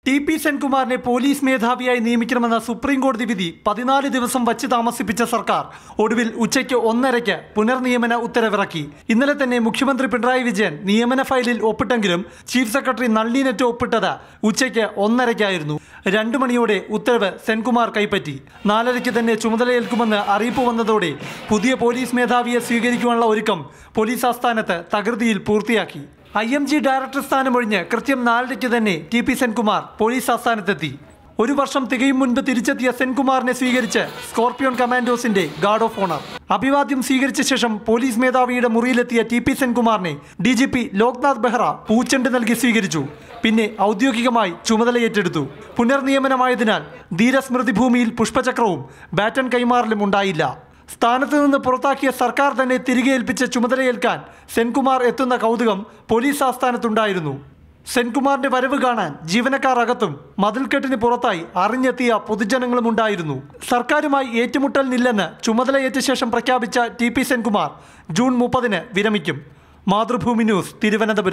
TP. സെൻകുമാറിനെ police മേധാവിയായി നിയമിക്കണമെന്ന supreme കോടതി വിധി 14 ദിവസം വച്ച് താമസിപ്പിച്ച സർക്കാർ ഒടുവിൽ ഉച്ചയ്ക്ക് 1:30 പുനർനിയമന ഉത്തരവിറക്കി. ഇന്നലെ തന്നെ മുഖ്യമന്ത്രി പിണറായി വിജയൻ നിയമന ഫയലിൽ ഒപ്പിട്ടെങ്കിലും ചീഫ് സെക്രട്ടറി നളിനി നെറ്റോ ഒപ്പിട്ടത് ഉച്ചയ്ക്ക് 1:30 2 മണിയോടെ ഉത്തരവ് സെൻകുമാർ കൈപ്പറ്റി. 4:30 തന്നെ ചുമതലയേൽക്കുമെന്ന് അറിയിപ്പ് വന്നതോടെ പുതിയ പോലീസ് മേധാവിയെ സ്വീകരിക്കുവാനുള്ള ഒരുക്കം പോലീസ് ആസ്ഥാനത്ത് തകൃതിയിൽ പൂർത്തിയാക്കി. IMG ഡയറക്ടർ സ്ഥാനമൊഴിഞ്ഞ് കൃത്യം 4:30 തന്നെ ടി.പി. സെൻകുമാർ പോലീസ് ആസ്ഥാനത്തെത്തി. 1 വർഷം തികയും മുൻപ് തിരിച്ചെത്തിയ സെൻകുമാറിനെ സ്വീകരിച്ച് സ്കോർപിയോൺ കമാൻഡോസിന്റെ ഗാർഡ് ഓഫ് ഓണർ. അഭിവാദ്യം സ്വീകരിച്ച ശേഷം പോലീസ് മേധാവിയുടെ മുറിയിലെത്തിയ ടി.പി. സെൻകുമാറിനെ DGP ലോക്നാഥ് ബെഹ്റ പൂച്ചെണ്ട് നൽകി സ്വീകരിച്ചു. പിന്നെ ഔദ്യോഗികമായി ചുമതലയേറ്റെടുത്തു. പുനർനിയമനമായതിനാൽ ധീരസ്മൃതിഭൂമിയിൽ പുഷ്പചക്രവും ബാറ്റൺ കൈമാറലും ഉണ്ടായില്ല. സ്ഥാനത്ത് നിന്ന് പുറത്താക്കിയ സർക്കാർ തന്നെ തിരികെ ഏൽപ്പിച്ച ചുമതലയേൽക്കാൻ സെൻകുമാർ എത്തുന്ന കൗതുകം പോലീസ് ആസ്ഥാനത്തുണ്ടായിരുന്നു. സെൻകുമാറിന്റെ വരവ് കാണാൻ ജീവനക്കാർ അകത്തും മതിൽക്കെട്ടിന് പുറത്തായി അറിഞ്ഞെത്തിയ പൊതുജനങ്ങളും ഉണ്ടായിരുന്നു. സർക്കാരുമായി ഏറ്റുമുട്ടലിനില്ലെന്ന് ചുമതലയേറ്റ ശേഷം പ്രഖ്യാപിച്ച ടി.പി. സെൻകുമാർ ജൂൺ 30 വിരമിക്കും. മാതൃഭൂമി ന്യൂസ്, തിരുവനന്തപുരം.